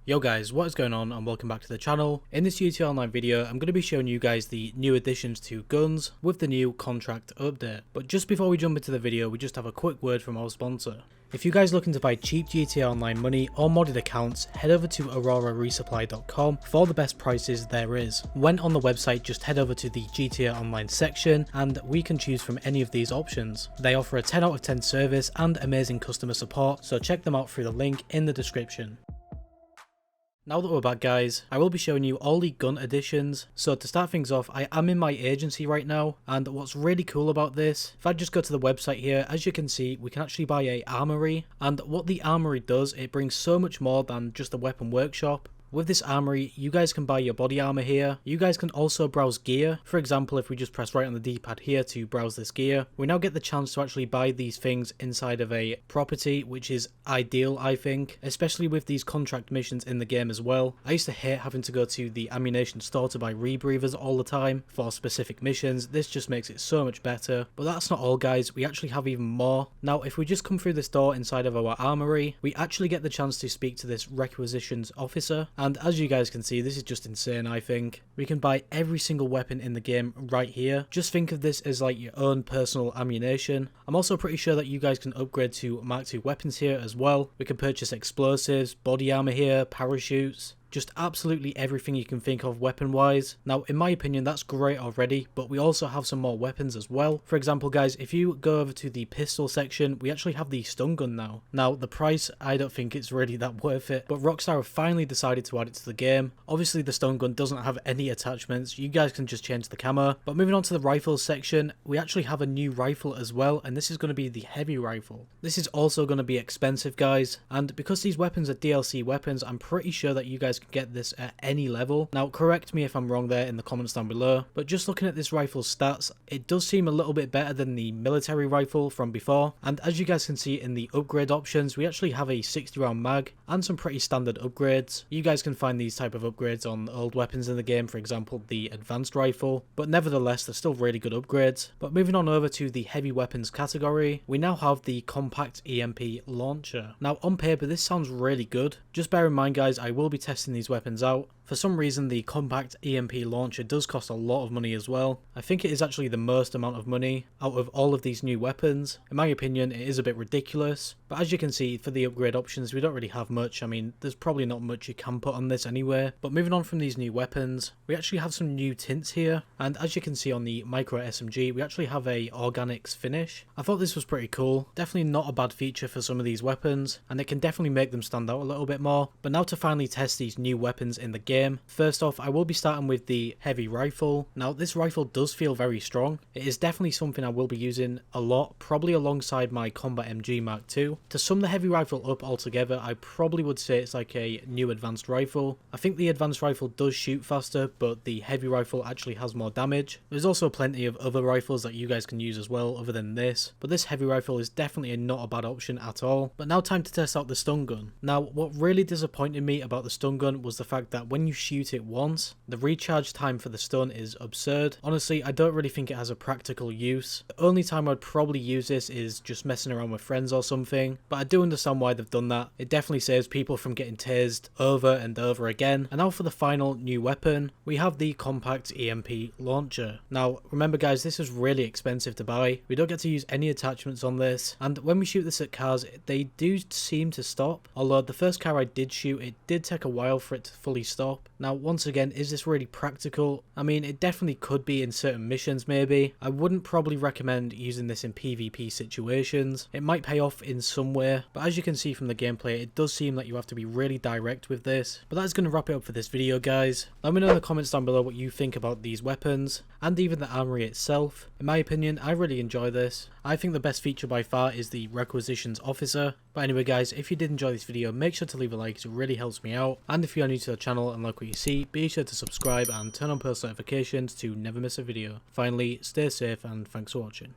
Yo guys, what is going on and welcome back to the channel. In this GTA Online video, I'm going to be showing you guys the new additions to guns with the new contract update. But just before we jump into the video, we just have a quick word from our sponsor. If you guys are looking to buy cheap GTA Online money or modded accounts, head over to auroraresupply.com for the best prices there is. When on the website, just head over to the GTA Online section and we can choose from any of these options. They offer a 10 out of 10 service and amazing customer support, so check them out through the link in the description. Now that we're back guys, I will be showing you all the gun additions. So to start things off, I am in my agency right now, and what's really cool about this, if I just go to the website here, as you can see, we can actually buy a Armoury, and what the Armoury does, it brings so much more than just a weapon workshop. With this Armoury, you guys can buy your body armor here. You guys can also browse gear. For example, if we just press right on the D-pad here to browse this gear, we now get the chance to actually buy these things inside of a property, which is ideal, I think, especially with these contract missions in the game as well. I used to hate having to go to the ammunition store to buy rebreathers all the time for specific missions. This just makes it so much better. But that's not all guys, we actually have even more. Now, if we just come through this door inside of our Armoury, we actually get the chance to speak to this requisitions officer. And as you guys can see, this is just insane, I think. We can buy every single weapon in the game right here. Just think of this as like your own personal ammunition. I'm also pretty sure that you guys can upgrade to Mark II weapons here as well. We can purchase explosives, body armor here, parachutes. Just absolutely everything you can think of weapon wise. Now in my opinion that's great already, but we also have some more weapons as well. For example guys, if you go over to the pistol section, we actually have the stun gun now. Now the price, I don't think it's really that worth it, but Rockstar have finally decided to add it to the game. Obviously the stun gun doesn't have any attachments, you guys can just change the camo. But moving on to the rifles section, we actually have a new rifle as well, and this is going to be the heavy rifle. This is also going to be expensive guys, and because these weapons are DLC weapons, I'm pretty sure that you guys get this at any level. Now correct me if I'm wrong there in the comments down below, but just looking at this rifle's stats, it does seem a little bit better than the military rifle from before. And as you guys can see in the upgrade options, we actually have a 60 round mag and some pretty standard upgrades. You guys can find these type of upgrades on old weapons in the game, for example the advanced rifle, but nevertheless they're still really good upgrades. But moving on over to the heavy weapons category, we now have the compact Emp Launcher. Now on paper this sounds really good. Just bear in mind guys, I will be testing these weapons out. For some reason the compact Emp Launcher does cost a lot of money as well. I think it is actually the most amount of money out of all of these new weapons. In my opinion it is a bit ridiculous, but as you can see for the upgrade options we don't really have much. I mean there's probably not much you can put on this anyway. But moving on from these new weapons, we actually have some new tints here, and as you can see on the micro SMG we actually have a organics finish. I thought this was pretty cool, definitely not a bad feature for some of these weapons, and it can definitely make them stand out a little bit more. But now to finally test these new weapons in the game. First off, I will be starting with the heavy rifle. Now this rifle does feel very strong. It is definitely something I will be using a lot, probably alongside my Combat MG Mark II. To sum the heavy rifle up altogether, I probably would say it's like a new advanced rifle. I think the advanced rifle does shoot faster, but the heavy rifle actually has more damage. There's also plenty of other rifles that you guys can use as well other than this, but this heavy rifle is definitely not a bad option at all. But now time to test out the stun gun. Now what really disappointed me about the stun gun was the fact that when you shoot it once, the recharge time for the stun is absurd. Honestly, I don't really think it has a practical use. The only time I'd probably use this is just messing around with friends or something, but I do understand why they've done that. It definitely saves people from getting tased over and over again. And now for the final new weapon, we have the compact Emp Launcher. Now remember guys, this is really expensive to buy. We don't get to use any attachments on this, and when we shoot this at cars they do seem to stop, although the first car I did shoot, it did take a while for it to fully stop. Now once again, is this really practical? I mean it definitely could be in certain missions maybe. I wouldn't probably recommend using this in PvP situations. It might pay off in some way, but as you can see from the gameplay it does seem like you have to be really direct with this. But that's going to wrap it up for this video guys. Let me know in the comments down below what you think about these weapons and even the Armoury itself. In my opinion I really enjoy this. I think the best feature by far is the requisitions officer. But anyway guys, if you did enjoy this video, make sure to leave a like, it really helps me out. And if you are new to the channel and like what you see, be sure to subscribe and turn on post notifications to never miss a video. Finally, stay safe and thanks for watching.